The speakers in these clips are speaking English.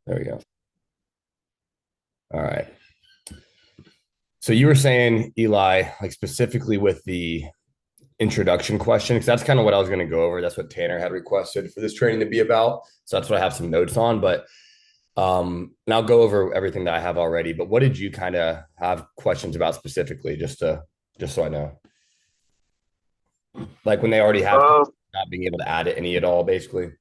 There we go. All right. So you were saying, Eli, like specifically with the introduction question, because that's kind of what I was going to go over. That's what Tanner had requested for this training to be about. So that's what I have some notes on. But and I'll go over everything that I have already. But what did you kind of have questions about specifically, just so I know, like when they already have Um, not being able to add it any at all, basically.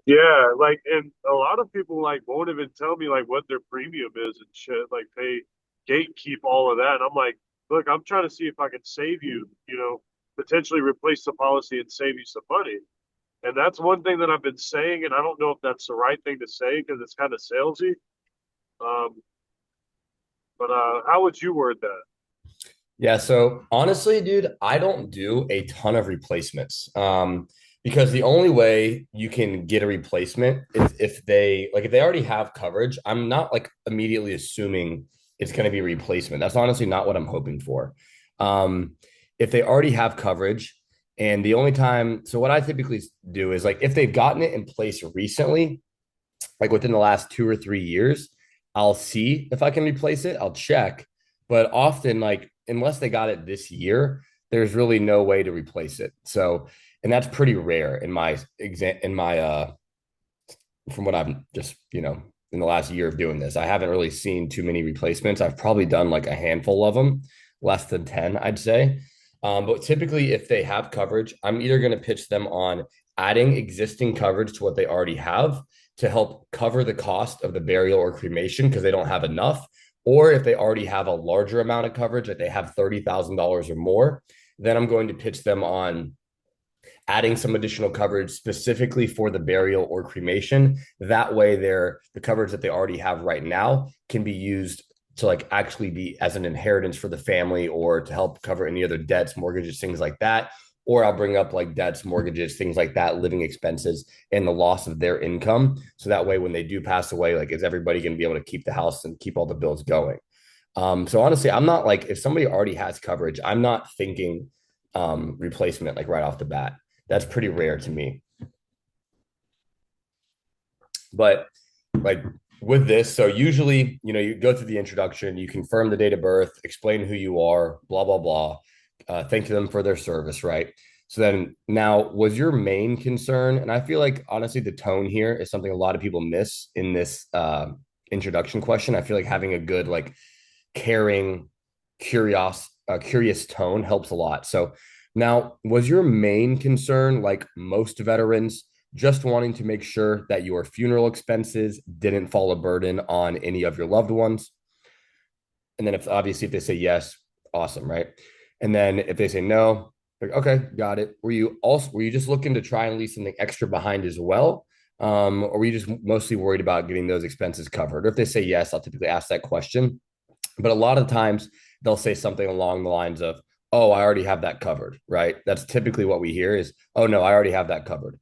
yeah, like, and a lot of people like won't even tell me like what their premium is and shit. Like they gatekeep all of that. And I'm like, look, I'm trying to see if I can save you, potentially replace the policy and save you some money. And that's one thing that I've been saying, and I don't know if that's the right thing to say because it's kind of salesy. Um, but how would you word that? Yeah, so honestly, dude, I don't do a ton of replacements. Because the only way you can get a replacement is if they already have coverage. I'm not like immediately assuming it's going to be a replacement. That's honestly not what I'm hoping for. Um, if they already have coverage, and the only time, so what I typically do is like if they've gotten it in place recently, like within the last 2 or 3 years, I'll see if I can replace it. I'll check. But often, like, unless they got it this year, there's really no way to replace it. So, and that's pretty rare in my from what I've just, in the last year of doing this. I haven't really seen too many replacements. I've probably done like a handful of them, less than 10, I'd say. But typically, if they have coverage, I'm either going to pitch them on adding existing coverage to what they already have to help cover the cost of the burial or cremation because they don't have enough. Or if they already have a larger amount of coverage, that they have $30,000 or more, then I'm going to pitch them on adding some additional coverage specifically for the burial or cremation. That way, the coverage that they already have right now can be used to like actually be as an inheritance for the family or to help cover any other debts, mortgages, things like that. Or I'll bring up like debts, mortgages, things like that, living expenses, and the loss of their income. So that way, when they do pass away, like, is everybody going to be able to keep the house and keep all the bills going? So honestly, I'm not like if somebody already has coverage, I'm not thinking replacement like right off the bat. That's pretty rare to me. But like with this, so usually, you go through the introduction, you confirm the date of birth, explain who you are, blah, blah, blah. Thank them for their service, right? So then now, was your main concern, and I feel like honestly, the tone here is something a lot of people miss in this introduction question. I feel like having a good, like, caring, curious tone helps a lot. So now, was your main concern, like most veterans, just wanting to make sure that your funeral expenses didn't fall a burden on any of your loved ones? And then if obviously if they say yes, awesome, right? And then if they say no, like, okay, got it. Were you just looking to try and leave something extra behind as well? Or were you just mostly worried about getting those expenses covered? Or if they say yes, I'll typically ask that question. But a lot of times they'll say something along the lines of, "Oh, I already have that covered," right? That's typically what we hear is, "Oh no, I already have that covered."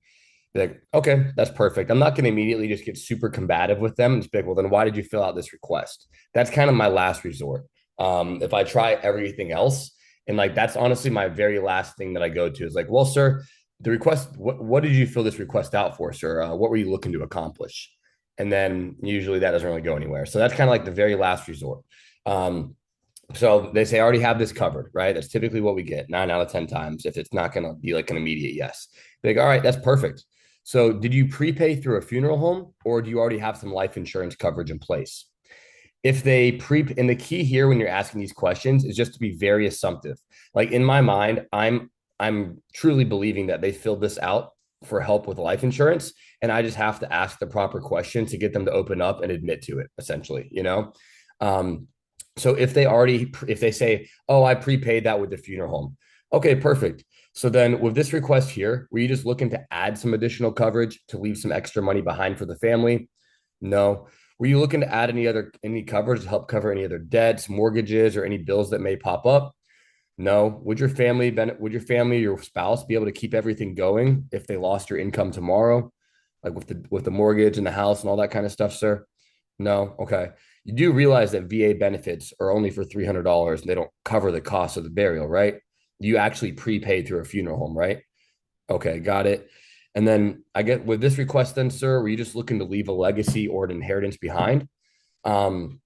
Be like, okay, that's perfect. I'm not going to immediately just get super combative with them and just be like, well, then why did you fill out this request? That's kind of my last resort. If I try everything else, and like that's honestly my very last thing that I go to is like, well, sir, the request, what did you fill this request out for, sir? What were you looking to accomplish? And then usually that doesn't really go anywhere. So that's kind of like the very last resort. Um, so they say, I already have this covered, right? That's typically what we get 9 out of 10 times if it's not going to be like an immediate yes. Be like, all right, that's perfect. So did you prepay through a funeral home or do you already have some life insurance coverage in place? If they and the key here when you're asking these questions is just to be very assumptive. Like in my mind, I'm truly believing that they filled this out for help with life insurance. And I just have to ask the proper question to get them to open up and admit to it, essentially. Um, so if they say, oh, I prepaid that with the funeral home. Okay, perfect. So then with this request here, were you just looking to add some additional coverage to leave some extra money behind for the family? No. Were you looking to add any coverage to help cover any other debts, mortgages, or any bills that may pop up? No. Would your family, your spouse be able to keep everything going if they lost your income tomorrow? Like with the mortgage and the house and all that kind of stuff, sir? No. Okay. You do realize that VA benefits are only for $300 and they don't cover the cost of the burial, right? You actually prepaid through a funeral home, right? Okay, got it. And then I get with this request, then, sir, were you just looking to leave a legacy or an inheritance behind? And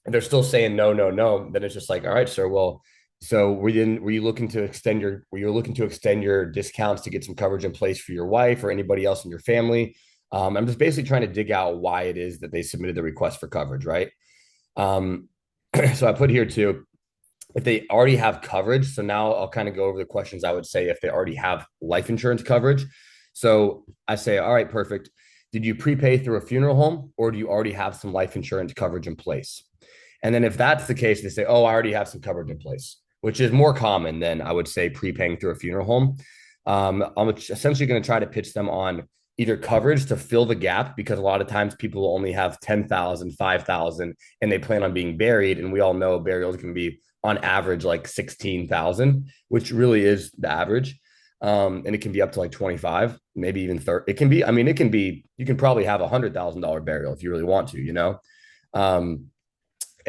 they're still saying no, no, no. Then it's just like, all right, sir. Well, so were you looking to extend your discounts to get some coverage in place for your wife or anybody else in your family? I'm just basically trying to dig out why it is that they submitted the request for coverage, right? Um, so I put here too, if they already have coverage. So now I'll kind of go over the questions I would say if they already have life insurance coverage. So I say, all right, perfect. Did you prepay through a funeral home or do you already have some life insurance coverage in place? And then if that's the case, they say, oh, I already have some coverage in place, which is more common than I would say prepaying through a funeral home. I'm essentially going to try to pitch them on either coverage to fill the gap because a lot of times people will only have 10,000, 5,000, and they plan on being buried. And we all know burials can be on average like 16,000, which really is the average. And it can be up to like 25, maybe even 30. It can be, I mean, it can be, you can probably have $100,000 burial if you really want to, you know? Um,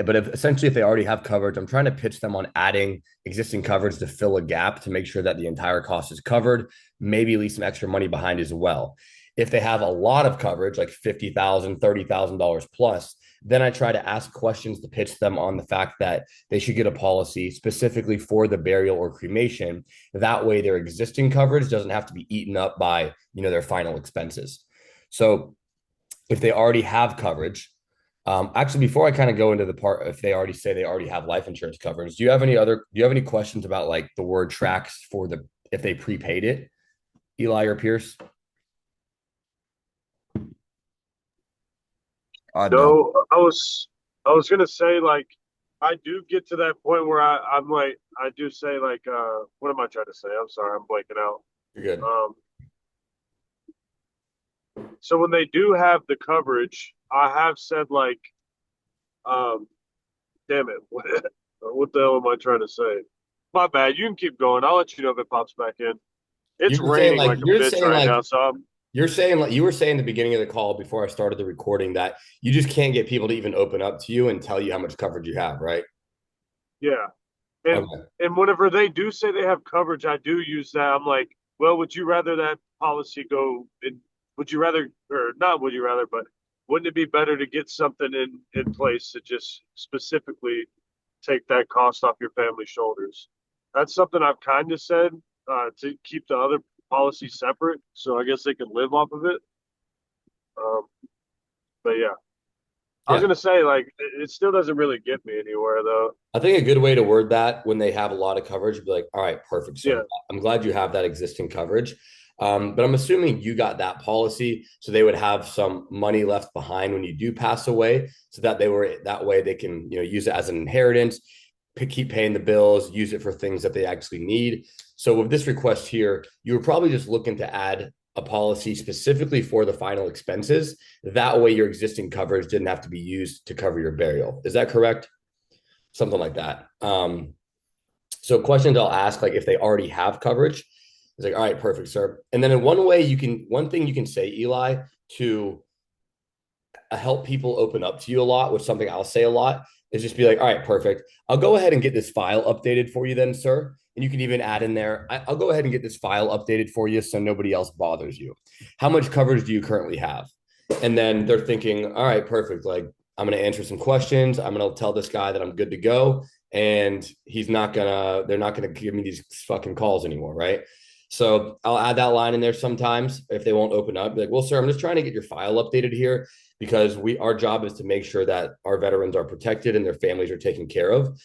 but essentially, if they already have coverage, I'm trying to pitch them on adding existing coverage to fill a gap to make sure that the entire cost is covered, maybe leave some extra money behind as well. If they have a lot of coverage, like 50,000, $30,000 plus, then I try to ask questions to pitch them on the fact that they should get a policy specifically for the burial or cremation. That way, their existing coverage doesn't have to be eaten up by, their final expenses. So if they already have coverage, actually, before I kind of go into the part, if they already say they already have life insurance coverage, do you have any questions about like the word tracks for the, if they prepaid it, Eli or Pierce? I don't. No, I was gonna say like I do get to that point where I'm like I do say like what am I trying to say? I'm sorry, I'm blanking out. You're good. Um, so when they do have the coverage, I have said like um, damn it, what the hell am I trying to say? My bad. You can keep going. I'll let you know if it pops back in. It's raining like a bitch right now, so You're saying like you were saying at the beginning of the call before I started the recording that you just can't get people to even open up to you and tell you how much coverage you have, right? yeah. And Okay. and whenever they do say they have coverage, I do use that. I'm like, well, would you rather that policy go in? Would you rather, or not? Would you rather? But wouldn't it be better to get something in place to just specifically take that cost off your family's shoulders? That's something I've kind of said to keep the other policy separate, so I guess they can live off of it. Um, but yeah, I was Yeah. gonna say like it still doesn't really get me anywhere though. I think a good way to word that when they have a lot of coverage would be like, all right, perfect. So Yeah, I'm glad you have that existing coverage. But I'm assuming you got that policy so they would have some money left behind when you do pass away so that they were that way they can, use it as an inheritance, keep paying the bills, use it for things that they actually need. So with this request here, you were probably just looking to add a policy specifically for the final expenses. That way your existing coverage didn't have to be used to cover your burial. Is that correct? Something like that. So questions I'll ask, like if they already have coverage, it's like, all right, perfect, sir. And then in one thing you can say, Eli, to help people open up to you a lot, which something I'll say a lot, is just be like, all right, perfect. I'll go ahead and get this file updated for you then, sir. And you can even add in there, I'll go ahead and get this file updated for you so nobody else bothers you. How much coverage do you currently have? And then they're thinking, all right, perfect. Like, I'm going to answer some questions. I'm going to tell this guy that I'm good to go. And they're not going to give me these fucking calls anymore. Right. So I'll add that line in there sometimes if they won't open up. Be like, well, sir, I'm just trying to get your file updated here because our job is to make sure that our veterans are protected and their families are taken care of.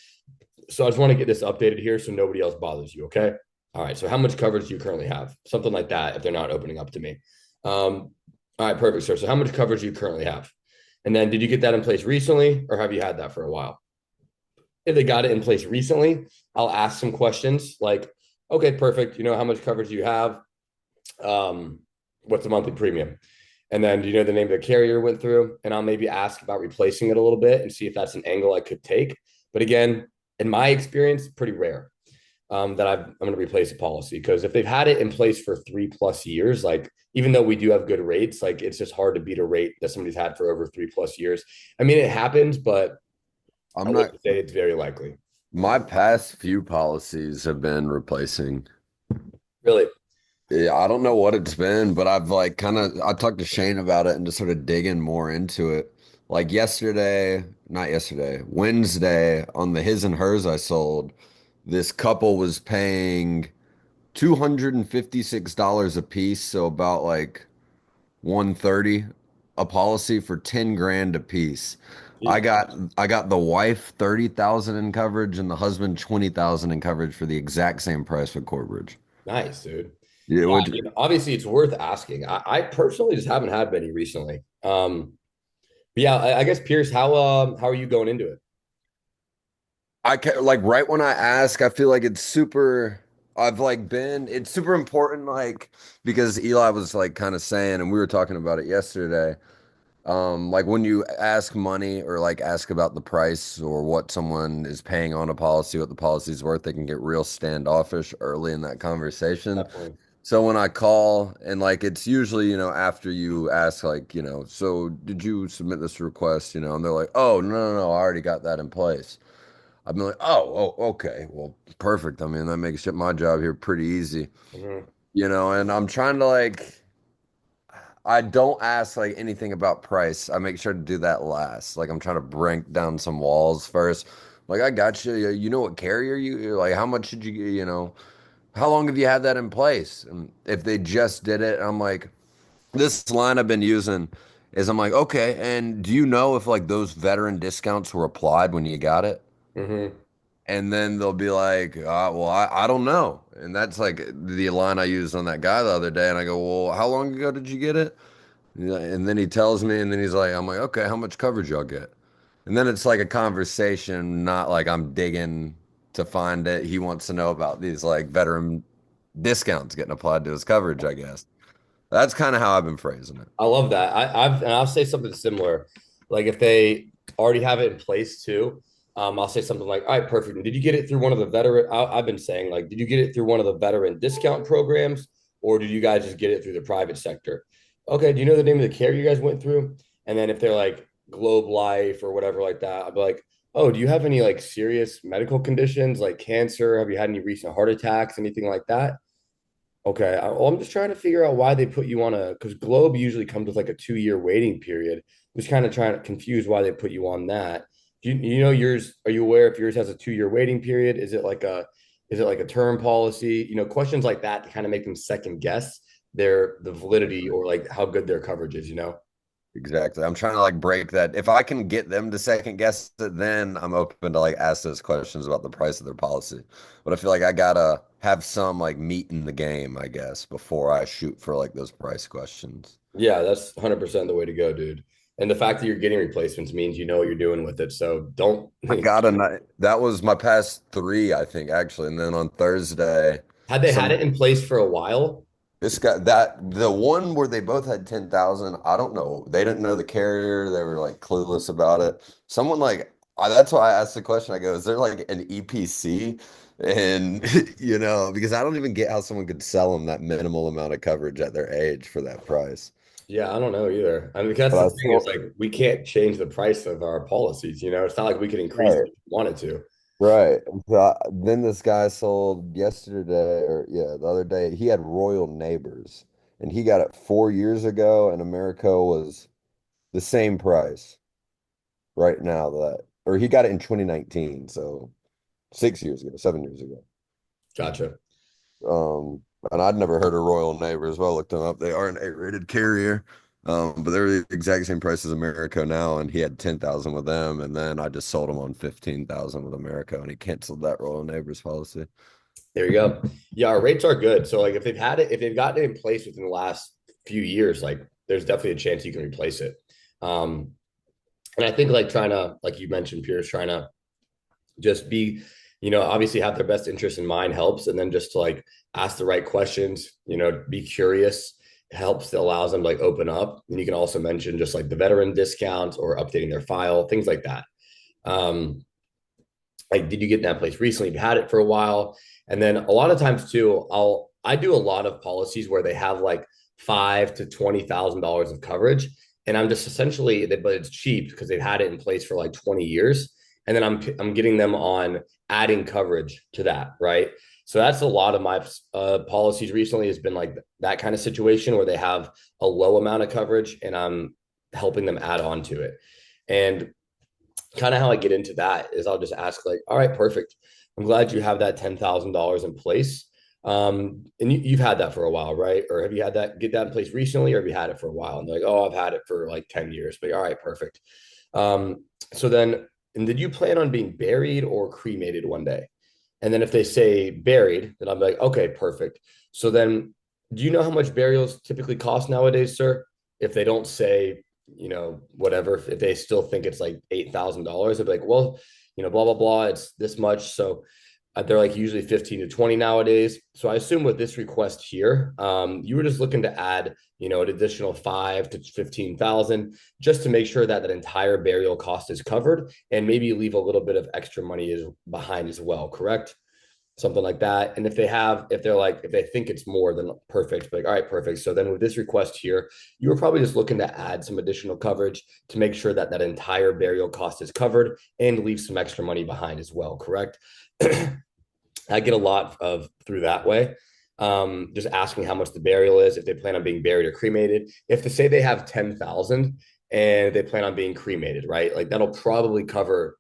So I just want to get this updated here so nobody else bothers you. Okay. All right. So how much coverage do you currently have? Something like that if they're not opening up to me. All right, perfect, sir. So how much coverage do you currently have? And then did you get that in place recently or have you had that for a while? If they got it in place recently, I'll ask some questions like, okay, perfect. How much coverage do you have? What's the monthly premium? And then do you know the name of the carrier went through? And I'll maybe ask about replacing it a little bit and see if that's an angle I could take. But again, in my experience, pretty rare that I'm going to replace a policy because if they've had it in place for 3+ years, like even though we do have good rates, like it's just hard to beat a rate that somebody's had for over 3+ years. I mean, it happens, but I I'm not. wouldn't say it's very likely. My past few policies have been replacing. Really. Yeah, I don't know what it's been, but I've like kind of I talked to Shane about it and just sort of digging more into it. Like yesterday, not yesterday, Wednesday on the his and hers I sold, this couple was paying $256 a piece, so about like 130 a policy for 10 grand a piece. I Jeez. got I got the wife 30,000 in coverage and the husband 20,000 in coverage for the exact same price with Corbridge. Nice, dude. Yeah, Yeah, which obviously it's worth asking. I personally just haven't had many recently. But yeah, I guess Pierce, how are you going into it? like right when I ask, I feel like it's super. I've like been. It's super important, like because Eli was like kind of saying, and we were talking about it yesterday. Like when you ask money or like ask about the price or what someone is paying on a policy, what the policy's worth, they can get real standoffish early in that conversation. Definitely. So when I call and like it's usually, after you ask like, so did you submit this request, and they're like, "Oh, no, I already got that in place." I've been like, "Oh, okay. Well, perfect. I mean, that makes my job here pretty easy." Mhm. And I'm trying to like I don't ask like anything about price. I make sure to do that last. Like I'm trying to break down some walls first. Like I got you. You know what carrier you like? How much did how long have you had that in place? And if they just did it, I'm like, this line I've been using is I'm like, okay, and do you know if like those veteran discounts were applied when you got it? Mhm. And then they'll be like, well, I don't know. And that's like the line I used on that guy the other day. And I go, well, how long ago did you get it? Yeah, and then he tells me, and then he's like, I'm like, okay, how much coverage y'all get? And then it's like a conversation, not like I'm digging to find it. He wants to know about these like veteran discounts getting applied to his coverage, I guess. That's kind of how I've been phrasing it. I love that. And I'll say something similar. Like if they already have it in place too, I'll say something like, "All right, perfect. And did you get it through one of the veteran?" I've been saying like, "Did you get it through one of the veteran discount programs, or did you guys just get it through the private sector?" Okay. Do you know the name of the care you guys went through? And then if they're like Globe Life or whatever like that, I'll be like, "Oh, do you have any like serious medical conditions like cancer? Have you had any recent heart attacks, anything like that?" Okay. Well, I'm just trying to figure out why they put you on because Globe usually comes with like a 2 year waiting period. Just kind of trying to confuse why they put you on that. Do you know yours? Are you aware if yours has a 2 year waiting period? Is it like a term policy? Questions like that to kind of make them second guess the validity or like how good their coverage is. Exactly. I'm trying to like break that. If I can get them to second guess it, then I'm open to like ask those questions about the price of their policy. But I feel like I gotta have some like meat in the game, I guess, before I shoot for like those price questions. Yeah, that's 100% the way to go, dude. And the fact that you're getting replacements means you know what you're doing with it. So don't. I got a night. That was my past three, I think, actually. And then on Thursday, Had they had some it in place for a while? this guy that the one where they both had 10,000, I don't know. They didn't know the carrier. They were like clueless about it. Someone like that's why I asked the question. I go, is there like an EPC? And because I don't even get how someone could sell them that minimal amount of coverage at their age for that price. Yeah, I don't know either. I mean, that's But the I thing is still like we can't change the price of our policies. It's not like we could increase it right. if we wanted to. Right. So then this guy sold yesterday, or yeah, the other day. He had Royal Neighbors, and he got it 4 years ago, and America was the same price right now. Or he got it in 2019, so 6 years ago, 7 years ago. Gotcha. And I'd never heard of Royal Neighbors. Well, I looked them up. They are an A-rated carrier, but they're the exact same price as America now, and he had 10,000 with them, and then I just sold him on 15,000 with America, and he canceled that Royal Neighbors policy. There you go. Yeah, our rates are good. So like if they've gotten it in place within the last few years, like there's definitely a chance you can replace it. Um, and I think like trying to, like you mentioned, Pierce, trying to just be, obviously have their best interest in mind helps. And then just to like ask the right questions, be curious helps that allows them to like open up. And you can also mention just like the veteran discounts or updating their file, things like that. Um, like, did you get in that place recently? You've had it for a while. And then a lot of times too, I do a lot of policies where they have like five to $20,000 of coverage. And I'm just essentially, but it's cheap because they've had it in place for like 20 years. And then I'm getting them on adding coverage to that, right? So that's a lot of my policies recently has been like that kind of situation where they have a low amount of coverage and I'm helping them add on to it. And kind of how I get into that is I'll just ask like, all right, perfect. I'm glad you have that $10,000 in place. And you've had that for a while, right? Or have you had that get that in place recently, or have you had it for a while? And they're like, oh, I've had it for like 10 years. But all right, perfect. So then, and did you plan on being buried or cremated one day? And then if they say buried, then I'm like, okay, perfect. So then, do you know how much burials typically cost nowadays, sir? If they don't say, whatever, if they still think it's like $8,000, they'd be like, well, blah, blah, blah, it's this much. So they're like usually 15 to 20 nowadays. So I assume with this request here, you were just looking to add, an additional 5 to 15,000 just to make sure that that entire burial cost is covered and maybe leave a little bit of extra money behind as well, correct? Something like that. And if they think it's more, then perfect. Like, all right, perfect. So then with this request here, you were probably just looking to add some additional coverage to make sure that that entire burial cost is covered and leave some extra money behind as well, correct? I get a lot of through that way. Just asking how much the burial is, if they plan on being buried or cremated. If they say they have 10,000 and they plan on being cremated, right? Like that'll probably cover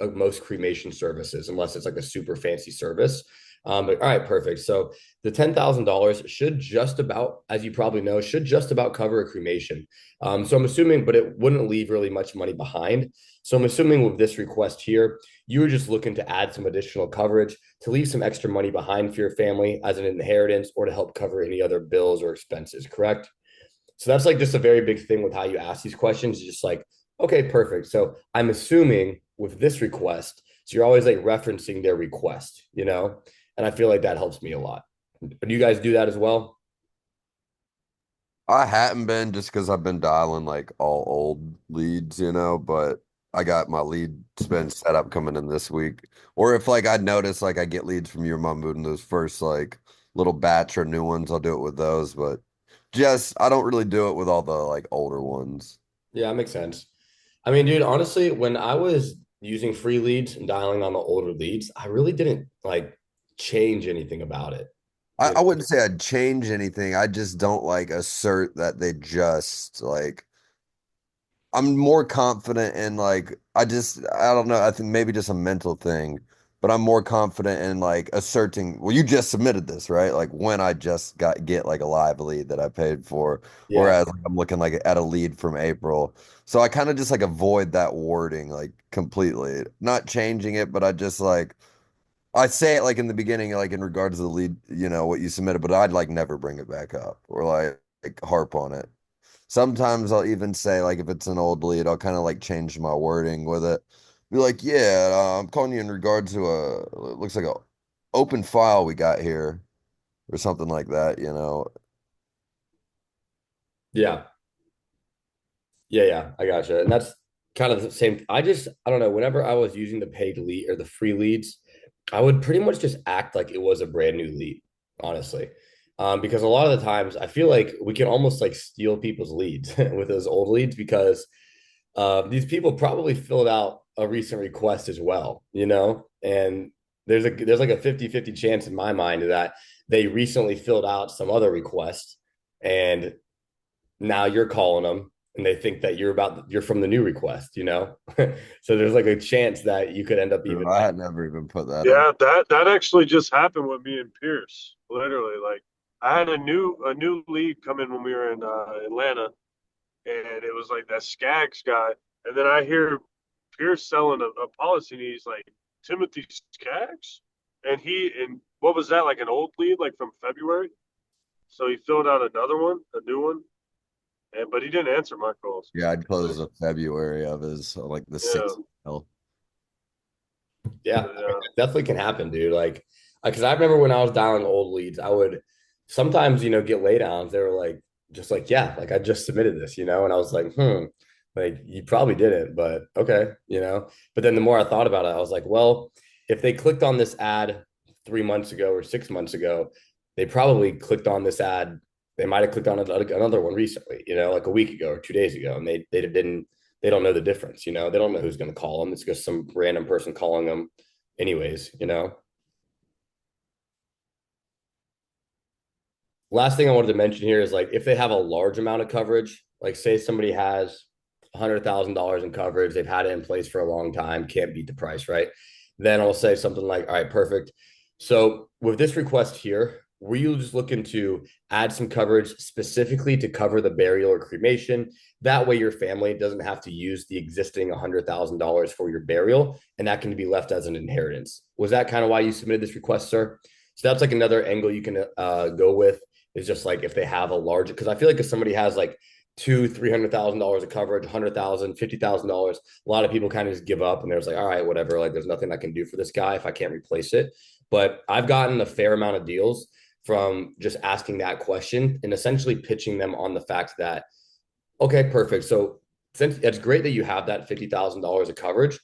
most cremation services, unless it's like a super fancy service. But all right, perfect. So the $10,000 should just about, as you probably know, should just about cover a cremation. So I'm assuming, but it wouldn't leave really much money behind. So I'm assuming with this request here, you were just looking to add some additional coverage to leave some extra money behind for your family as an inheritance or to help cover any other bills or expenses, correct? So that's like just a very big thing with how you ask these questions. It's just like, okay, perfect. So I'm assuming with this request, so you're always like referencing their request, and I feel like that helps me a lot. Do you guys do that as well? I hadn't been just because I've been dialing like all old leads, but I got my lead spin set up coming in this week. Or if like I notice like I get leads from you or my mood in those first like little batch or new ones, I'll do it with those. But just I don't really do it with all the like older ones. Yeah, that makes sense. I mean, dude, honestly, when I was using free leads and dialing on the older leads, I really didn't like change anything about it. I, You I know? wouldn't say I'd change anything. I just don't like assert that they just like I'm more confident in like I don't know, I think maybe just a mental thing, but I'm more confident in like asserting, well, you just submitted this, right? Like when I just get like a live lead that I paid for, Yeah. whereas like, I'm looking like at a lead from April. So I kind of just like avoid that wording like completely. Not changing it, but I just like I say it like in the beginning, like in regards to the lead, what you submitted, but I'd like never bring it back up or like harp on it. Sometimes I'll even say, like, if it's an old lead, I'll kind of like change my wording with it. Be like, yeah, I'm calling you in regard to it looks like a open file we got here or something like that. Yeah. Yeah, yeah, I gotcha. And that's kind of the same. I don't know, whenever I was using the paid lead or the free leads, I would pretty much just act like it was a brand new lead, honestly. Because a lot of the times I feel like we can almost like steal people's leads with those old leads because these people probably filled out a recent request as well, and there's like a 50-50 chance in my mind that they recently filled out some other request and now you're calling them and they think that you're from the new request. So there's like a chance that you could end up even I like had never even put that in. Yeah, that actually just happened with me and Pierce. Literally, like I had a new lead come in when we were in Atlanta, and it was like that Skaggs guy, and then I hear Pierce selling a policy, and he's like Timothy Skaggs, and what was that, like an old lead like from February? So he filled out another one, a new one, and but he didn't answer my calls. Yeah, I'd So, close a February of his like the yeah, 6th. yeah, I but, mean, that definitely can happen, dude. Like, because I remember when I was dialing old leads, I would sometimes, get laydowns. They were like, just like, yeah, like I just submitted this, and I was like, like you probably didn't, but okay. But then the more I thought about it, I was like, well, if they clicked on this ad 3 months ago or 6 months ago, they probably clicked on this ad. They might have clicked on another one recently, like a week ago or 2 days ago, and they didn't they don't know the difference. They don't know who's going to call them. It's just some random person calling them anyways. last thing I wanted to mention here is like if they have a large amount of coverage, like say somebody has $100,000 in coverage, they've had it in place for a long time, can't beat the price, right? Then I'll say something like, all right, perfect. So with this request here, were you just looking to add some coverage specifically to cover the burial or cremation? That way your family doesn't have to use the existing $100,000 for your burial, and that can be left as an inheritance. Was that kind of why you submitted this request, sir? So that's like another angle you can go with is just like if they have a large, because I feel like if somebody has like two, $300,000 of coverage, 100,000, $50,000, a lot of people kind of just give up and there's like, all right, whatever. Like there's nothing I can do for this guy if I can't replace it. But I've gotten a fair amount of deals from just asking that question and essentially pitching them on the fact that, okay, perfect. So since it's great that you have that $50,000 of coverage,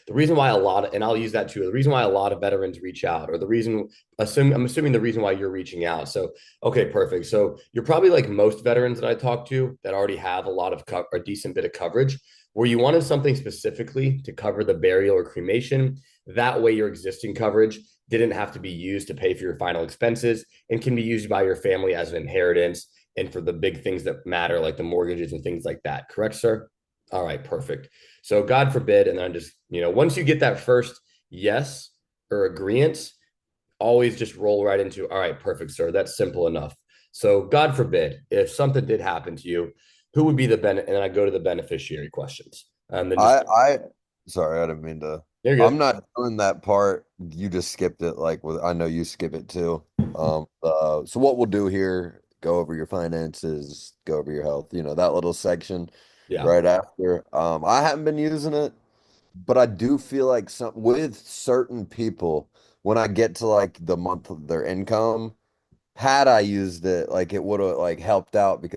the reason why a lot of, and I'll use that too, the reason why a lot of veterans reach out, or the reason, I'm assuming the reason why you're reaching out. So, okay, perfect. So you're probably like most veterans that I talk to that already have a lot of a decent bit of coverage, where you wanted something specifically to cover the burial or cremation. That way, your existing coverage didn't have to be used to pay for your final expenses and can be used by your family as an inheritance and for the big things that matter, like the mortgages and things like that. Correct, sir? All right, perfect. So God forbid, and then just, once you get that first yes or agreement, always just roll right into, all right, perfect, sir. That's simple enough. So God forbid, if something did happen to you, who would be the and then I go to the beneficiary questions. Then just I sorry, I didn't mean to. you're I'm good. not doing that part. You just skipped it. Like with, I know you skip it too. So what we'll do here, go over your finances, go over your health, that little section Yeah. right after. I haven't been using it, but I do feel like some with certain people, when I get to like the month of their income, had I used it, like it would have like helped out because